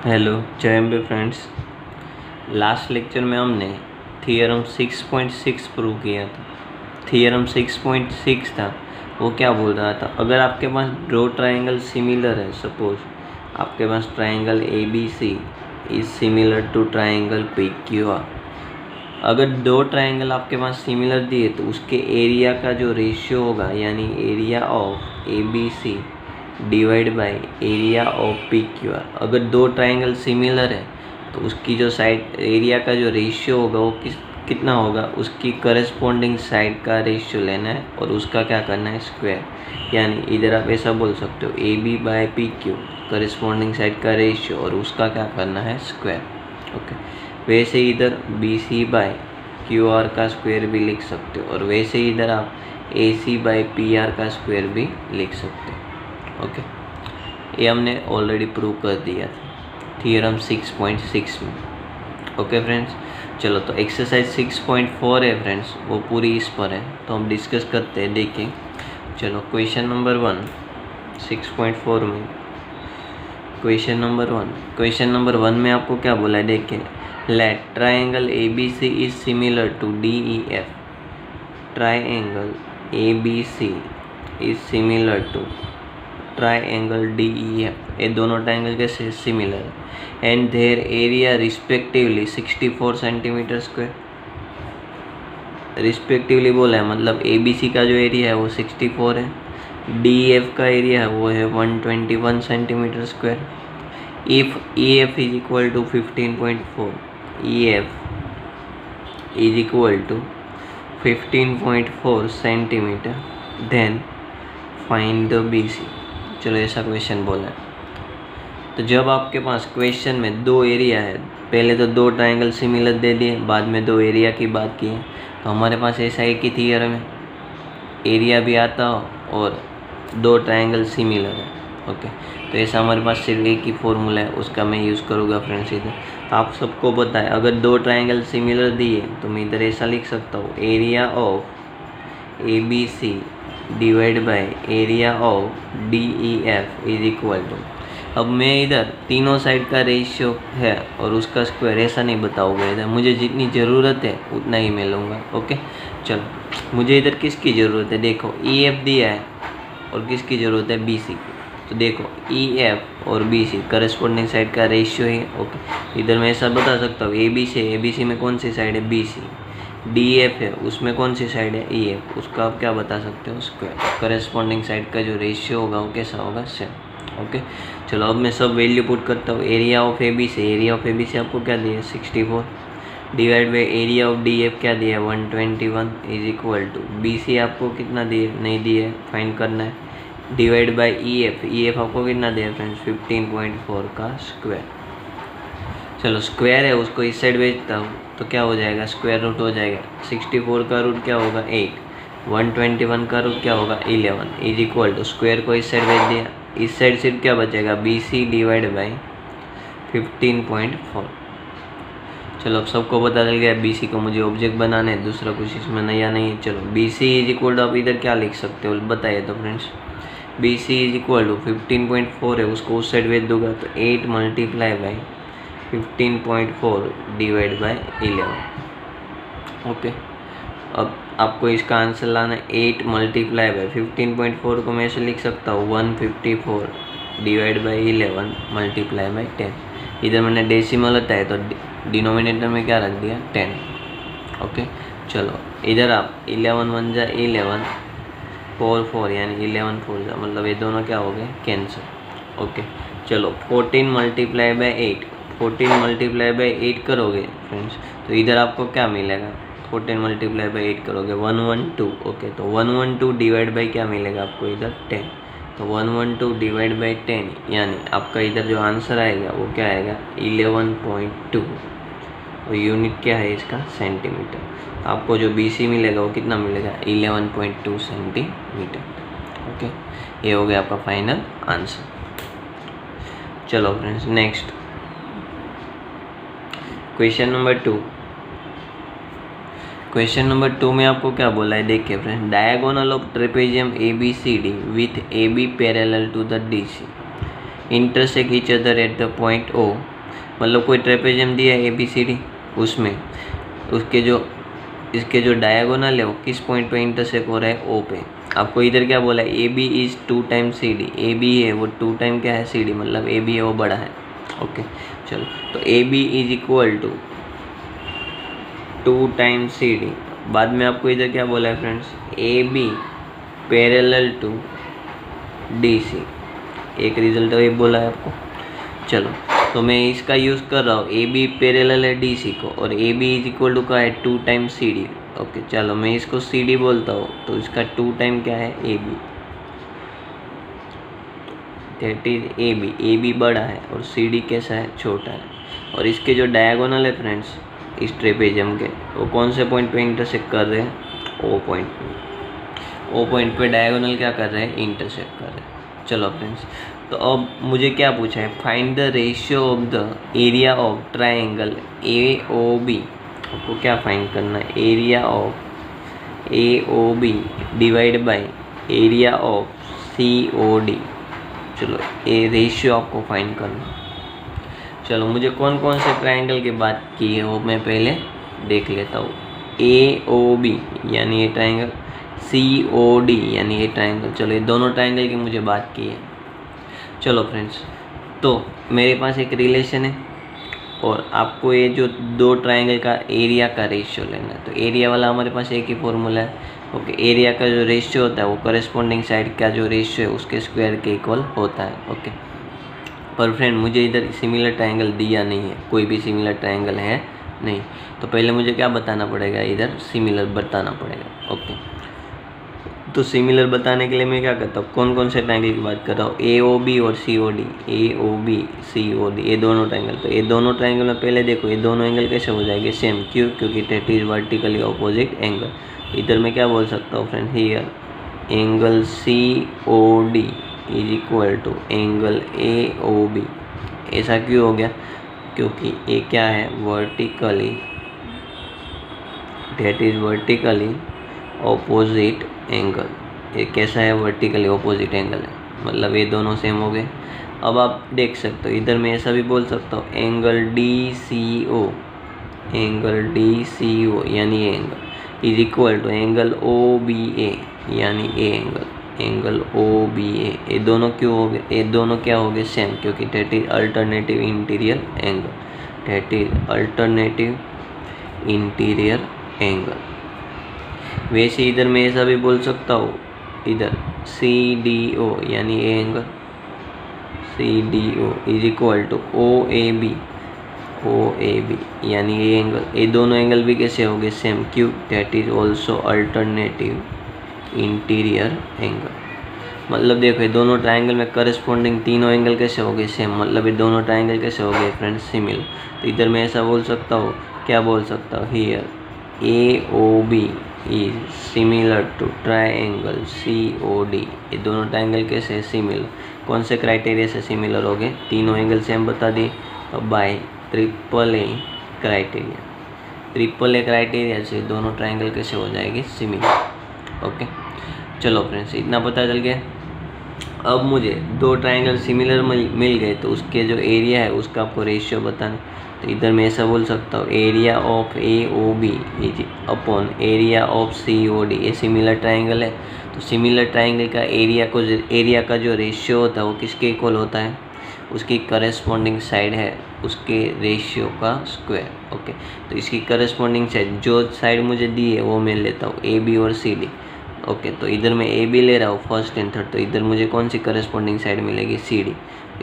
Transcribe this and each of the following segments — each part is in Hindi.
हेलो जय अम्बे फ्रेंड्स। लास्ट लेक्चर में हमने थियरम 6.6 प्रूव किया था। थियरम 6.6 था, वो क्या बोल रहा था, अगर आपके पास दो ट्रायंगल सिमिलर है, सपोज आपके पास triangle A B C is similar to triangle P Q R. अगर दो ट्रायंगल आपके पास सिमिलर दिए तो उसके एरिया का जो रेशियो होगा, यानी area of A B C divide by area of P Q R. अगर दो ट्रायंगल सिमिलर है तो उसकी जो साइड एरिया का जो रेशियो होगा वो कितना होगा, उसकी करस्पॉन्डिंग साइड का रेशियो लेना है और उसका क्या करना है, स्क्वायर। यानी इधर आप ऐसा बोल सकते हो A B by P Q, corresponding side का रेशियो और उसका क्या करना है, स्क्वायर। ओके, वैसे ही इधर B C by Q R का स्क्वायर भी लिख सकते हो और वैसे ही इधर आप A C by P R का स्क्वायर भी लिख सकते हो। ओके, ये हमने ऑलरेडी प्रूव कर दिया था थियरम 6.6 में। ओके फ्रेंड्स, चलो तो एक्सरसाइज 6.4 है फ्रेंड्स, वो पूरी इस पर है, तो हम डिस्कस करते हैं, देखें। चलो क्वेश्चन नंबर 1 6.4 में, क्वेश्चन नंबर 1 में आपको क्या बोला है, देखें। Let triangle A B C is similar to D E F. Triangle A B C is similar to triangle D E F. ये दोनों ट्रायंगल कैसे सिमिलर है, and their area respectively 64 centimetre square. Respectively बोला है, मतलब ए बी सी का जो एरिया है वो 64 है, डी एफ का एरिया है वो है 121 centimetre square. If E F is equal to 15.4, E F is equal to 15.4 centimetre, then find the B C. चलो ऐसा क्वेश्चन बोला है, तो जब आपके पास क्वेश्चन में दो एरिया है, पहले तो दो ट्रायंगल सिमिलर दे दिए, बाद में दो एरिया की बात की है, तो हमारे पास ऐसा एक ही थीअरम है, एरिया भी आता हो और दो ट्रायंगल सिमिलर है। ओके, तो ऐसा हमारे पास सिर्फ एक ही फॉर्मूला है, उसका मैं यूज़ करूँगा फ्रेंड्स इधर। तो आप सबको पता है, अगर दो ट्रायंगल सिमिलर दिए तो मैं इधर ऐसा लिख सकता हूँ, area of A B C divide by area of D E F is equal to. अब मैं इधर तीनों साइड का रेशियो है और उसका स्क्वायर ऐसा नहीं बताऊंगा, इधर मुझे जितनी ज़रूरत है उतना ही मैं लूँगा। ओके, चलो मुझे इधर किसकी ज़रूरत है, देखो ई एफ दिया है और किसकी ज़रूरत है, बी सी की। तो देखो ई एफ और बी सी करस्पॉन्डिंग साइड का रेशियो है। ओके, इधर मैं ऐसा बता सकता हूँ, ए बी सी में कौन सी साइड है, बी सी। डी एफ है, उसमें कौन सी साइड है, ई एफ, उसका आप क्या बता सकते हो, स्क्वायर। करस्पॉन्डिंग साइड का जो रेशियो होगा वो कैसा होगा, सेम। ओके, चलो अब मैं सब वैल्यू पुट करता हूँ। Area of A B C, area of A B C आपको क्या दिया है, 64 divide by area of D F क्या दिया है, 121 is equal to B C आपको कितना दिए, नहीं दिए है, फाइंड करना है, डिवाइड बाई ई एफ आपको कितना दिया है फ्रेंड्स, 15.4 का स्क्वायर। चलो स्क्वायर है, उसको इस साइड भेजता हूँ तो क्या हो जाएगा, स्क्वायर रूट हो जाएगा। 64 का रूट क्या होगा, 8, 121 का रूट क्या होगा, 11 इज इक्वल टू, स्क्वायर को इस साइड भेज दिया, इस साइड सिर्फ क्या बचेगा, बी सी डिवाइड बाई 15.4। चलो अब सबको पता चल गया बी सी को मुझे ऑब्जेक्ट बनाना है, दूसरा कुछ इसमें नया नहीं है। चलो B C is equal to, आप इधर क्या लिख सकते हो बताइए तो friends. B C is equal to 15.4 है, उसको उस साइड भेज दूंगा तो 8 multiply by 15.4 divide by 11। Okay, अब आपको इसका आंसर लाना है 8 मल्टीप्लाई बाई 15.4 को मैं ऐसे लिख सकता हूँ 154 डिवाइड बाई 11 मल्टीप्लाई बाई 10। इधर मैंने डेसिमल होता है तो डिनोमिनेटर में क्या रख दिया, 10। ओके, चलो इधर आप 11 1 जा 11, 4 4 यानी 11 4 जा, मतलब ये दोनों क्या हो गए, कैंसिल। ओके, चलो 14 मल्टीप्लाई बाई 8, 14 मल्टीप्लाई बाई 8 करोगे फ्रेंड्स तो इधर आपको क्या मिलेगा, 14 मल्टीप्लाई बाई 8 करोगे 112। ओके, तो 112 डिवाइड बाई क्या मिलेगा आपको इधर, 10। तो 112 डिवाइड बाई 10 यानी आपका इधर जो आंसर आएगा वो क्या आएगा, 11.2, और यूनिट क्या है इसका, सेंटीमीटर। तो आपको जो बी सी मिलेगा वो कितना मिलेगा, 11.2 सेंटीमीटर। ओके, ये हो गया आपका फाइनल आंसर। चलो friends next question number 2। Question number 2 में आपको क्या बोला है, देखिए friends, diagonal of trapezium A B C D with A B parallel to the D C. Intersect each other at the point O, मतलब कोई ट्रेपेजियम दिया है ABCD, उसमें इसके जो डायगोनल है वो किस पॉइंट पे इंटरसेक्ट हो रहा है, O पे। आपको इधर क्या बोला है, AB is 2 times CD, AB है वो 2 टाइम क्या है CD, मतलब AB है वो बड़ा है। ओके चलो, तो AB is equal to 2 times CD। बाद में आपको इधर क्या बोला है friends, AB parallel to DC, एक रिजल्ट ये बोला है आपको। चलो, तो मैं इसका यूज़ कर रहा हूँ, AB पैरेलल है DC को, और AB इज इक्वल टू का है 2 टाइम्स CD। ओके चलो, मैं इसको CD बोलता हूँ, तो इसका 2 टाइम क्या है AB, दैट इज AB बड़ा है और CD कैसा है, छोटा है। और इसके जो डायगोनल है फ्रेंड्स इस ट्रेपेजियम के, वो कौन से पॉइंट पे इंटरसेक्ट कर रहे हैं, O पॉइंट पे। O पॉइंट पे डायगोनल क्या कर रहे हैं, इंटरसेक्ट कर रहे हैं। चलो फ्रेंड्स, तो अब मुझे क्या पूछा है, find the ratio of the area of triangle AOB। आपको क्या फाइंड करना है, area of AOB divide by area of COD। चलो, ये रेशियो आपको फाइंड करना। चलो, मुझे कौन कौन से ट्राइंगल की बात की है वो मैं पहले देख लेता हूँ। AOB यानी ये ट्राइंगल, COD यानी ये ट्राइंगल। चलो, ये दोनों ट्राइंगल की मुझे बात की है। चलो फ्रेंड्स, तो मेरे पास एक रिलेशन है और आपको ये जो दो ट्राइंगल का एरिया का रेशियो लेना है। तो एरिया वाला हमारे पास एक ही फॉर्मूला है। ओके, एरिया का जो रेशियो होता है वो करेस्पॉन्डिंग साइड का जो रेशियो है उसके स्क्वायर के इक्वल होता है। ओके, पर फ्रेंड मुझे इधर सिमिलर ट्राइंगल दिया नहीं है, कोई भी सिमिलर ट्राइंगल है नहीं, तो पहले मुझे क्या बताना पड़ेगा, इधर सिमिलर बताना पड़ेगा। ओके, तो सिमिलर बताने के लिए मैं क्या करता हूँ, कौन कौन से ट्राइंगल की बात कर रहा हूँ, AOB और COD, AOB COD, ये दोनों ट्राइंगल। तो ये दोनों ट्राइंगल में पहले देखो ये दोनों एंगल कैसे हो जाएंगे, सेम। क्यों, क्योंकि that is vertically opposite angle. इधर मैं क्या बोल सकता हूँ friend, here angle COD is equal to angle AOB। ऐसा क्यों हो गया, क्योंकि ये क्या है, vertically, that is vertically opposite angle. ये कैसा है, वर्टिकली ऑपोजिट एंगल है, मतलब ये दोनों सेम हो गए। अब आप देख सकते हो इधर मैं ऐसा भी बोल सकता हूँ, एंगल DCO, एंगल DCO यानी ये angle is equal to angle OBA यानी ए एंगल, एंगल OBA। ये दोनों क्यों हो गए, ये दोनों क्या हो गए, सेम, क्योंकि that is alternative interior angle, that is alternative interior angle. वैसे इधर मैं ऐसा भी बोल सकता हूँ, इधर CDO यानी a angle, CDO is equal to OAB, OAB यानी ए एंगल। ये दोनों एंगल भी कैसे हो गए, सेम। क्यों, that is also alternative interior angle. मतलब देखो ये दोनों ट्राइंगल में करस्पॉन्डिंग तीनों एंगल कैसे हो गए, सेम। मतलब ये दोनों ट्राइंगल कैसे हो गए फ्रेंड्स, सिमिलर। तो इधर मैं ऐसा बोल सकता हूँ, क्या बोल सकता हूँ, here AOB is similar to triangle COD। ये दोनों ट्राइंगल कैसे है, सिमिलर। कौन से क्राइटेरिया से सिमिलर हो गए, तीनों एंगल सेम बता दिए। अब by AAA criteria, AAA criteria से दोनों ट्राइंगल कैसे हो जाएगी, सिमिलर। ओके, चलो फ्रेंड्स, इतना पता चल गया। अब मुझे दो ट्राइंगल सिमिलर मिल गए, तो उसके जो एरिया है उसका आपको रेशियो बताना। तो इधर मैं ऐसा बोल सकता हूँ, area of AOB is upon area of COD। ये सिमिलर ट्राइंगल है, तो सिमिलर ट्राइंगल का एरिया का जो रेशियो होता है वो किसके इक्वल होता है, उसकी करस्पॉन्डिंग साइड है उसके रेशियो का स्क्वायर। ओके, तो इसकी करस्पॉन्डिंग साइड, जो साइड मुझे दी है वो मैं लेता हूँ, AB और CD। ओके, तो इधर मैं AB ले रहा हूँ फर्स्ट एंड थर्ड, तो इधर मुझे कौन सी करस्पॉन्डिंग साइड मिलेगी, CD।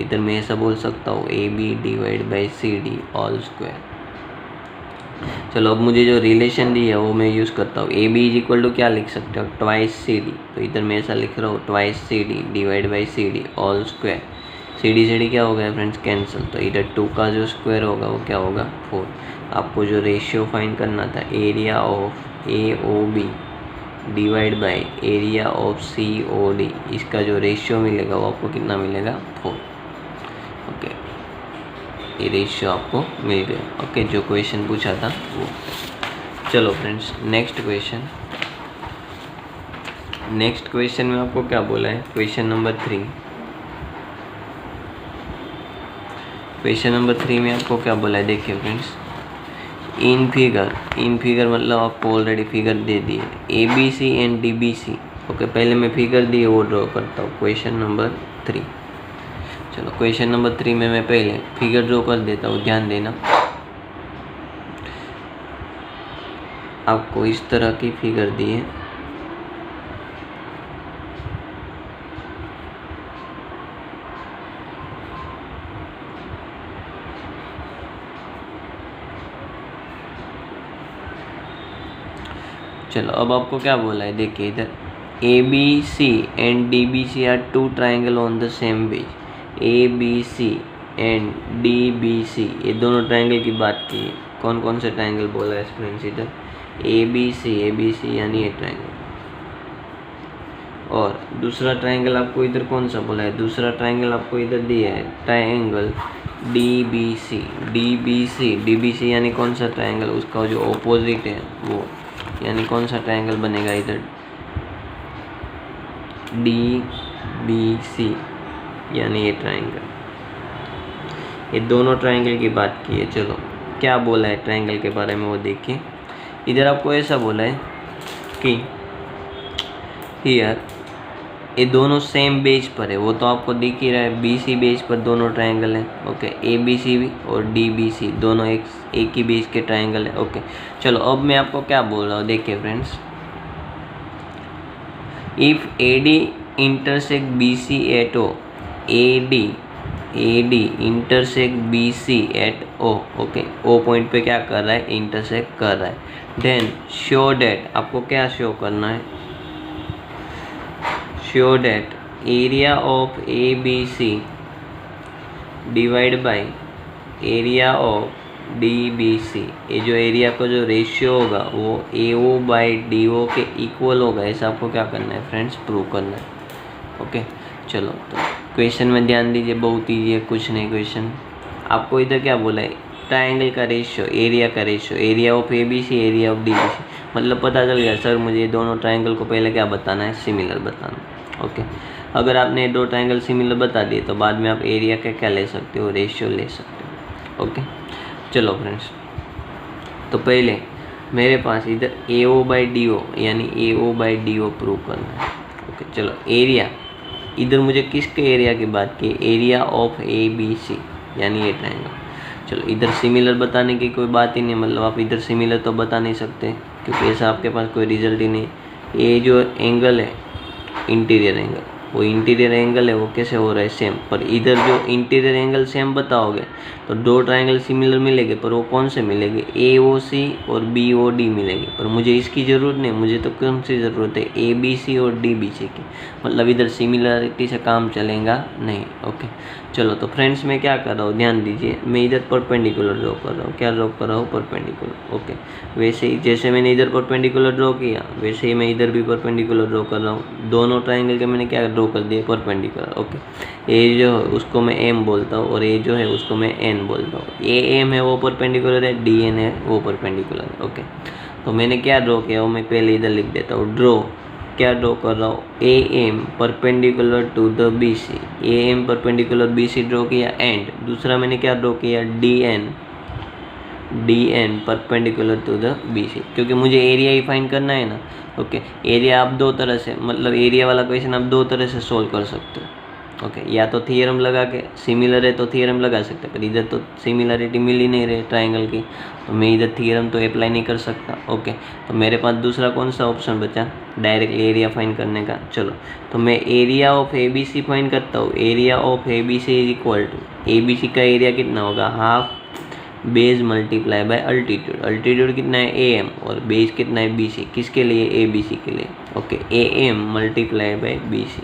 इधर मैं ऐसा बोल सकता हूँ, AB divide by CD all square. चलो, अब मुझे जो रिलेशन दी है वो मैं यूज़ करता हूँ। AB इज इक्वल टू क्या लिख सकते हो, ट्वाइस CD। तो इधर मैं ऐसा लिख रहा हूँ, twice CD divide by CD all square. CD क्या हो गया फ्रेंड्स, कैंसिल। तो इधर 2 का जो स्क्वायर होगा वो क्या होगा, 4। आपको जो रेशियो फाइंड करना था, area of AOB divide by area of COD, इसका जो रेशियो मिलेगा वो आपको कितना मिलेगा, 4। ओके, ये रेशियो आपको मिल गया। ओके, जो क्वेश्चन पूछा था वो। चलो फ्रेंड्स, नेक्स्ट क्वेश्चन में आपको क्या बोला है, क्वेश्चन नंबर 3। क्वेश्चन नंबर 3 में आपको क्या बोला है, देखिए फ्रेंड्स, इन फिगर मतलब आपको ऑलरेडी फिगर दे दी है, ABC एंड DBC। ओके, पहले मैं फिगर दी है वो ड्रॉ करता हूँ, क्वेश्चन नंबर 3। चलो क्वेश्चन नंबर 3 में मैं पहले फिगर ड्रॉ कर देता हूँ, ध्यान देना। आपको इस तरह की फिगर दी है, चलो अब आपको क्या बोला है, देखिए इधर ABC and DBC are two triangle on the same base. ABC and DBC ये दोनों ट्राइंगल की बात की है। कौन कौन से ट्राइंगल बोला है फ्रेंड्स इधर, ABC यानी ये ट्राइंगल, और दूसरा ट्राइंगल आपको इधर कौन सा बोला है, दूसरा ट्राइंगल आपको इधर दिया है ट्राइंगल DBC यानी कौन सा ट्राइंगल, उसका जो ऑपोजिट है वो, यानी कौन सा ट्राइंगल बनेगा इधर, DBC यानी ये ट्राइंगल। ये दोनों ट्राइंगल की बात की है। चलो क्या बोला है ट्राइंगल के बारे में वो देखिए। इधर आपको ऐसा बोला है कि हियर ये दोनों सेम बेस पर है, वो तो आपको दिख ही रहा है, BC बेस पर दोनों ट्राइंगल है। ओके, ABC और DBC दोनों एक ही बेस के ट्राइंगल है। ओके, चलो अब मैं आपको क्या बोल रहा हूँ, देखिए friends, if AD intersect BC at O, AD intersect BC at O, okay, O point पे क्या कर रहा है, इंटरसेक्ट कर रहा है, देन शो डेट, आपको क्या शो करना है, show that area of ABC divide by area of DBC, ये जो एरिया का जो रेशियो होगा वो AO बाई DO के इक्वल होगा, ऐसा आपको क्या करना है फ्रेंड्स, प्रूव करना है। ओके, चलो तो क्वेश्चन में ध्यान दीजिए, बहुत ईजी है, कुछ नहीं क्वेश्चन। आपको इधर क्या बोला है, ट्राइंगल का रेशियो, एरिया का ratio, area of ABC area of DBC, मतलब पता चल गया सर मुझे ये दोनों ट्राइंगल को पहले क्या बताना है, सिमिलर बताना है। ओके, अगर आपने दो ट्राइंगल सिमिलर बता दिए तो बाद में आप एरिया का क्या ले सकते हो, रेशियो ले सकते हो। ओके, चलो फ्रेंड्स, तो पहले मेरे पास इधर AO बाई DO यानी AO बाई DO प्रूव करना है। ओके, चलो एरिया, इधर मुझे किसके एरिया की बात की, एरिया ऑफ ABC यानी ये ट्राइंगल। चलो इधर सिमिलर बताने की कोई बात ही नहीं, मतलब आप इधर सिमिलर तो बता नहीं सकते क्योंकि ऐसा आपके पास कोई रिजल्ट ही नहीं। ये जो एंगल है इंटीरियर एंगल, वो इंटीरियर एंगल है वो कैसे हो रहा है, सेम, पर इधर जो इंटीरियर एंगल सेम बताओगे तो दो ट्राइंगल सिमिलर मिलेंगे, पर वो कौन से मिलेंगे, AOC और BOD मिलेंगे, पर मुझे इसकी ज़रूरत नहीं, मुझे तो कौन सी ज़रूरत है, ABC और DBC की, मतलब इधर सिमिलरिटी से काम चलेगा नहीं। ओके, चलो तो फ्रेंड्स मैं क्या कर रहा हूँ, ध्यान दीजिए, मैं इधर परपेंडिकुलर ड्रॉ कर रहा हूँ, क्या ड्रॉ कर रहा हूँ, परपेंडिकुलर। ओके, वैसे ही जैसे मैंने इधर परपेंडिकुलर ड्रॉ किया वैसे ही मैं इधर भी परपेंडिकुलर ड्रॉ कर रहा हूँ, दोनों ट्राइंगल के मैंने क्या ड्रॉ कर दिया, परपेंडिकुलर। ओके, ए जो है उसको मैं M बोलता हूँ और ए जो है उसको मैं N बोलता हूँ, AM है वो परपेंडिकुलर है, DN है वो परपेंडिकुलर है। ओके, तो मैंने क्या ड्रॉ किया वो मैं पहले इधर लिख देता हूँ, ड्रॉ, क्या ड्रॉ कर रहा हूँ, AM perpendicular to the BC, AM perpendicular BC draw किया, एंड दूसरा मैंने क्या ड्रॉ किया, DN perpendicular to the BC, क्योंकि मुझे एरिया ही फाइंड करना है ना। ओके, एरिया आप दो तरह से, मतलब एरिया वाला क्वेश्चन आप दो तरह से सोल्व कर सकते हो। ओके, या तो थियरम लगा के, सिमिलर है तो थियरम लगा सकते हैं, पर इधर तो सिमिलरिटी मिल ही नहीं रही ट्राइंगल की, तो मैं इधर थियरम तो अप्लाई नहीं कर सकता। ओके, तो मेरे पास दूसरा कौन सा ऑप्शन बचा, डायरेक्टली एरिया फाइंड करने का। चलो तो मैं एरिया ऑफ ABC फाइंड करता हूँ, area of ABC is equal to, ABC का एरिया कितना होगा, half base multiply by altitude, altitude कितना है AM और बेस कितना है BC, किसके लिए, ABC के लिए। Okay, AM multiply by BC।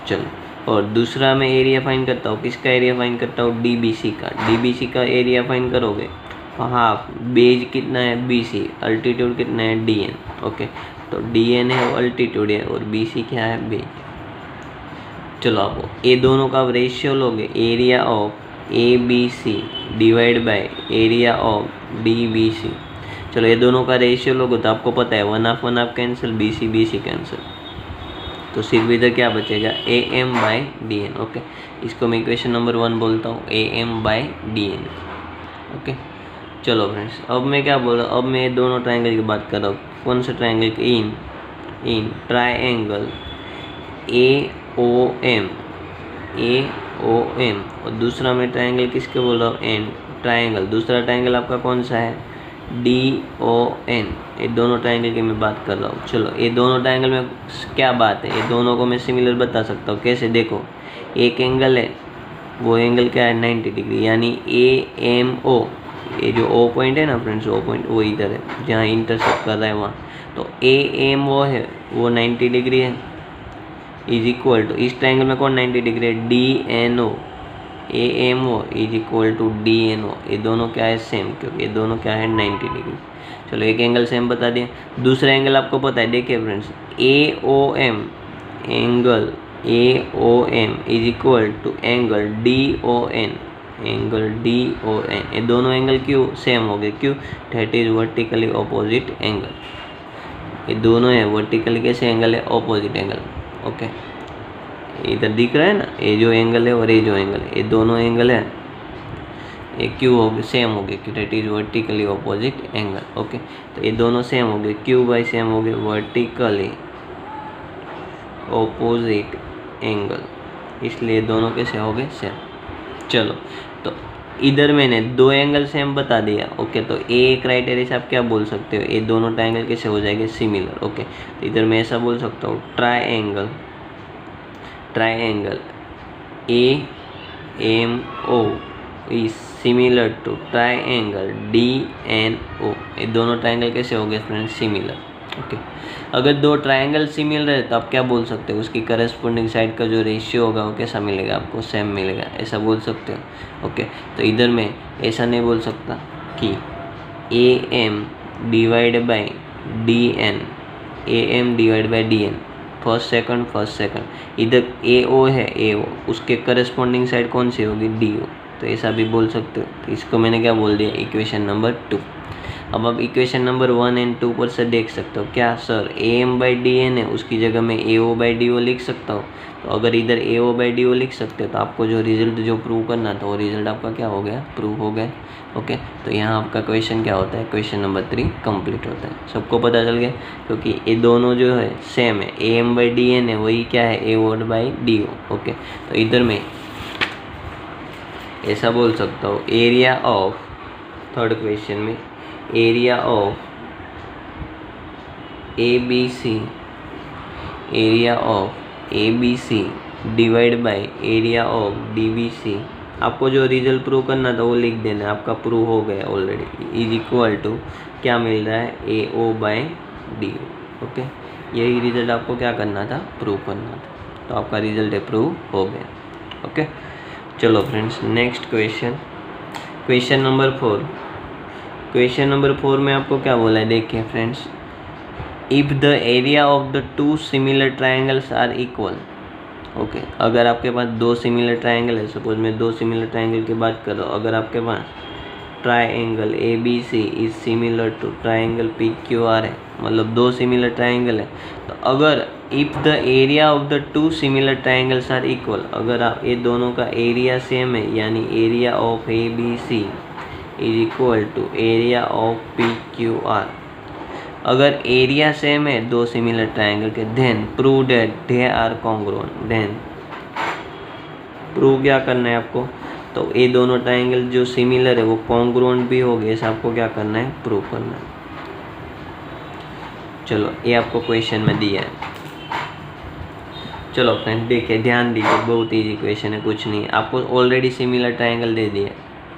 चलो, और दूसरा मैं एरिया फाइंड करता हूँ, किसका एरिया फाइंड करता हूँ, DBC का, DBC का एरिया फाइंड करोगे तो हाफ बेस कितना है BC, अल्टीट्यूड कितना है DN। ओके, तो DN है वो अल्टीट्यूड है और BC क्या है, बेस। चलो आप ये दोनों का रेशियो लोगे, area of ABC divide by area of DBC। चलो ये दोनों का रेशियो लोगे तो आपको पता है 1/2 कैंसिल, BC कैंसिल, तो सिर्फ इधर क्या बचेगा, A M by D N. Okay, इसको मैं इक्वेशन नंबर 1 बोलता हूँ, A M by D N. Okay, चलो फ्रेंड्स, अब मैं क्या बोल रहा हूँ, अब मैं दोनों ट्राइंगल की बात कर रहा हूँ। कौन सा triangle, in triangle A O M, A O M, और दूसरा मैं ट्राइंगल किसके बोल रहा हूँ, एन ट्राइंगल। दूसरा ट्राइंगल आपका कौन सा है, डी ओ एन। ये दोनों ट्राइंगल की मैं बात कर रहा हूँ। चलो, ये दोनों ट्राइंगल में क्या बात है, ये दोनों को मैं सिमिलर बता सकता हूँ। कैसे, देखो, एक एंगल है, वो एंगल क्या है, 90 डिग्री, यानी ए एम ओ। ये जो ओ पॉइंट है ना फ्रेंड्स, ओ पॉइंट वो इधर है जहाँ इंटरसेक्ट कर रहा है वहाँ, तो ए एम ओ है वो 90 डिग्री है, इज इक्वल टू, इस ट्राइंगल में कौन 90 डिग्री है, D N O, A M O is equal to D N O. ये दोनों क्या है, सेम, क्योंकि ये दोनों क्या है, 90 डिग्री। चलो, एक एंगल सेम बता दिए। दूसरा एंगल आपको पता है, देखिए friends, A O M, angle A O M is equal to angle D O N, angle D O N. ये दोनों एंगल क्यों सेम हो गए, क्यों, that is vertically opposite angle. ये दोनों है वर्टिकली कैसे एंगल है, ऑपोजिट एंगल। ओके, इधर दिख रहा है ना, ये जो एंगल है और ये जो एंगल है, ये दोनों एंगल है, ये क्यों हो गए, सेम हो गए, क्यों, that is vertically opposite angle. Okay, तो ये दोनों सेम हो गए, क्यों बाई सेम हो गए, वर्टिकली ऑपोजिट एंगल, इसलिए दोनों कैसे हो गए, सेम। चलो, तो इधर मैंने दो एंगल सेम बता दिया। ओके, तो ए क्राइटेरिया से आप क्या बोल सकते हो, ये दोनों ट्राइंगल कैसे हो जाएंगे, सिमिलर। ओके, तो इधर मैं ऐसा बोल सकता हूँ, triangle A M O is similar to triangle D N O. ये दोनों ट्राइंगल कैसे हो गए फ्रेंड्स, सिमिलर। ओके, अगर दो ट्राइंगल सिमिलर है तो आप क्या बोल सकते हो, उसकी करस्पॉन्डिंग साइड का जो रेशियो होगा वो कैसा मिलेगा आपको, सेम मिलेगा, ऐसा बोल सकते हो। ओके, तो इधर मैं ऐसा नहीं बोल सकता कि A M divide by D N, A M divide by D N, first second, इधर ए ओ है, ए ओ, उसके करस्पॉन्डिंग साइड कौन सी होगी, डी ओ, तो ऐसा भी बोल सकते हो। तो इसको मैंने क्या बोल दिया, इक्वेशन नंबर 2। अब आप इक्वेशन नंबर 1 एंड 2 पर से देख सकते हो, क्या sir, A M by D N है, उसकी जगह मैं ए ओ बाई डी ओ लिख सकता हूँ। तो अगर इधर ए ओ बाई डी ओ लिख सकते हो तो आपको जो रिजल्ट जो प्रूव करना था वो रिजल्ट आपका क्या हो गया, प्रूव हो गया। ओके, तो यहाँ आपका क्वेश्चन क्या होता है, क्वेश्चन नंबर 3 कंप्लीट होता है। सबको पता चल गया, क्योंकि ये दोनों जो है सेम है, A M by D N है, वही क्या है, A O by D O. Okay, तो इधर मैं ऐसा बोल सकता हूँ, एरिया ऑफ, थर्ड क्वेश्चन में, area of A B C, area of A B C divide by area of D B C, आपको जो रिजल्ट प्रूव करना था वो लिख देना, आपका प्रूव हो गया ऑलरेडी, इज इक्वल टू क्या मिल रहा है, A O by D O. Okay, यही रिजल्ट आपको क्या करना था, प्रूव करना था, तो आपका रिजल्ट प्रूव हो गया। ओके, चलो friends, next question, question number 4। Question number 4 में आपको क्या बोला है, देखिए friends, if the area of the two similar triangles are equal. Okay, अगर आपके पास दो सिमिलर ट्राइंगल है, सपोज मैं दो सिमिलर ट्राइंगल की बात कर रहा हूँ, अगर आपके पास triangle A B C is similar to triangle P Q R है, मतलब दो सिमिलर ट्राइंगल है, तो अगर if the area of the two similar triangles are equal, अगर आप ये दोनों का एरिया सेम है, यानी area of A B C is equal to area of P Q R, अगर एरिया सेम है दो सिमिलर ट्राइंगल के, then prove that they are congruent. Then prove क्या करना है आपको, तो ये दोनों ट्राइंगल जो सिमिलर है वो कॉन्ग्रुएंट भी हो गए, ऐसा आपको क्या करना है, प्रूव करना है। चलो, ये आपको क्वेश्चन में दिया है। चलो फ्रेंड, देखिए, ध्यान दीजिए, बहुत ईजी क्वेश्चन है, कुछ नहीं, आपको ऑलरेडी सिमिलर ट्राइंगल दे दिया,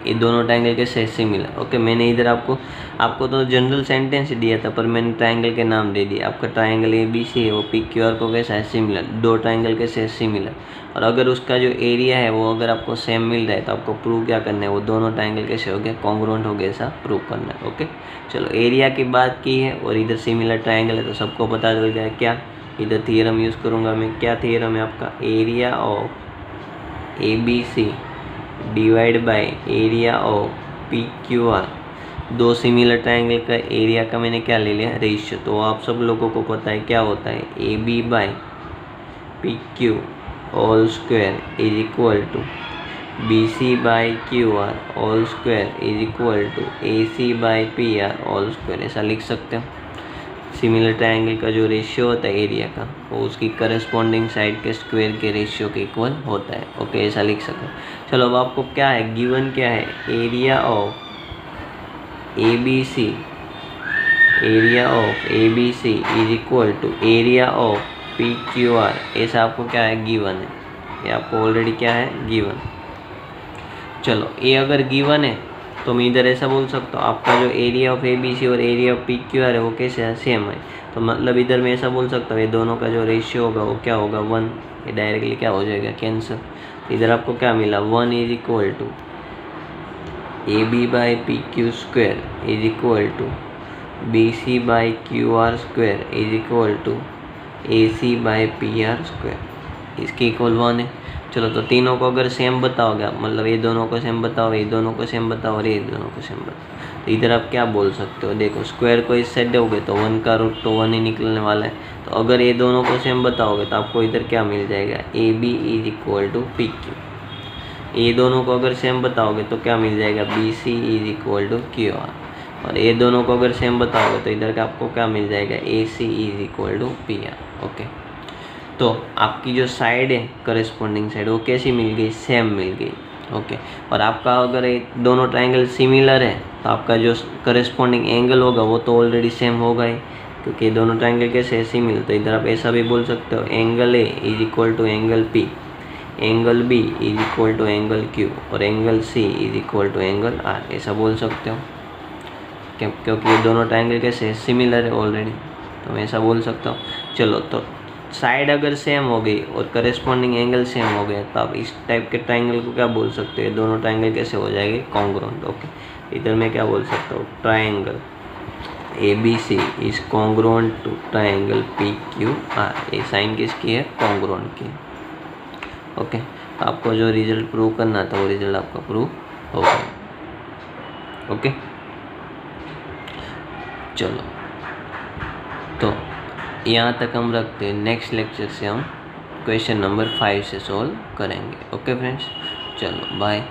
ये दोनों ट्राइंगल के से सिमिलर। ओके, मैंने इधर आपको तो जनरल सेंटेंस दिया था, पर मैंने ट्राइंगल के नाम दे दिए। आपका ट्राइंगल ए बी सी है, वो पी क्यू आर को कैसा है, सिमिलर, दो ट्राइंगल के से सिमिलर, और अगर उसका जो एरिया है वो अगर आपको सेम मिल रहा है तो आपको प्रूव क्या करना है, वो दोनों ट्राइंगल कैसे हो गए, कॉन्ग्रुएंट हो गए, ऐसा प्रूव करना है। ओके, चलो, एरिया की बात की है और इधर सिमिलर ट्राइंगल है, तो सबको पता चल गया क्या, इधर थियरम यूज़ करूँगा मैं। क्या थियरम है आपका, area of A B C divide by area of P Q R, दो सिमिलर ट्राइंगल का एरिया का मैंने क्या ले लिया, रेशियो। तो आप सब लोगों को पता है क्या होता है, A B by P Q whole square is equal to B C by Q R whole square is equal to A C by P R whole square, ऐसा लिख सकते हो। सिमिलर ट्रायंगल का जो रेशियो होता है एरिया का, वो उसकी करस्पॉन्डिंग साइड के स्क्वायर के रेशियो के इक्वल होता है। ओके, ऐसा लिख सकते हो। चलो अब आपको क्या है, गिवन क्या है, area of A B C, area of A B C is equal to area of P Q R, ऐसा आपको क्या है, गिवन है। ये आपको ऑलरेडी क्या है, गिवन। चलो ये अगर गिवन है तो मैं इधर ऐसा बोल सकता हूँ, आपका जो area of A B C और area of P Q R है वो कैसे है, सेम है। तो मतलब इधर मैं ऐसा बोल सकता हूँ, ये दोनों का जो रेशियो होगा वो क्या होगा, 1। ये डायरेक्टली क्या हो जाएगा, कैंसर। इधर आपको क्या मिला, 1 is equal to A B by P Q square is equal to B C by Q R square is equal to A C by P R square, इसके इक्वल 1 है। चलो तो तीनों को अगर सेम बताओगे, मतलब ये दोनों को सेम बताओ, ये दोनों को सेम बताओ और ये दोनों को सेम बताओ, तो इधर आप क्या बोल सकते हो, देखो स्क्वायर को इस साइड दोगे तो 1 का रूट तो 1 ही निकलने वाला है। तो अगर ये दोनों को सेम बताओगे तो आपको इधर क्या मिल जाएगा, A B is equal to P Q. ये दोनों को अगर सेम बताओगे तो क्या मिल जाएगा, B C is equal to Q R. और ये दोनों को अगर सेम बताओगे तो इधर का आपको क्या मिल जाएगा, A C is equal to P R. Okay, तो आपकी जो साइड है करस्पॉन्डिंग साइड वो कैसी मिल गई, सेम मिल गई। ओके, और आपका अगर ये दोनों ट्रायंगल सिमिलर है तो आपका जो करस्पॉन्डिंग एंगल होगा वो तो ऑलरेडी सेम होगा ही, क्योंकि दोनों ट्रायंगल कैसे सिमिलर। तो इधर आप ऐसा भी बोल सकते हो, angle A is equal to angle P, angle B is equal to angle Q और angle C is equal to angle R, ऐसा बोल सकते हो। क्योंकि ये दोनों ट्रायंगल कैसे सिमिलर है ऑलरेडी, तो मैं ऐसा बोल सकता हूँ। चलो तो साइड अगर सेम हो गई और करस्पॉन्डिंग एंगल सेम हो गया तो आप इस टाइप के ट्रायंगल को क्या बोल सकते हैं, दोनों ट्रायंगल कैसे हो जाएंगे, कॉन्ग्रुएंट। ओके, इधर मैं क्या बोल सकता हूँ, triangle A B C is congruent to triangle P Q R. ये साइन किसकी है, कॉन्ग्रुएंट की। ओके, तो आपको जो रिजल्ट प्रूव करना था वो रिजल्ट आपका प्रूव हो गया। ओके, चलो तो यहाँ तक हम रखते हैं। नेक्स्ट लेक्चर से हम क्वेश्चन नंबर 5 से सॉल्व करेंगे। ओके फ्रेंड्स, चलो बाय।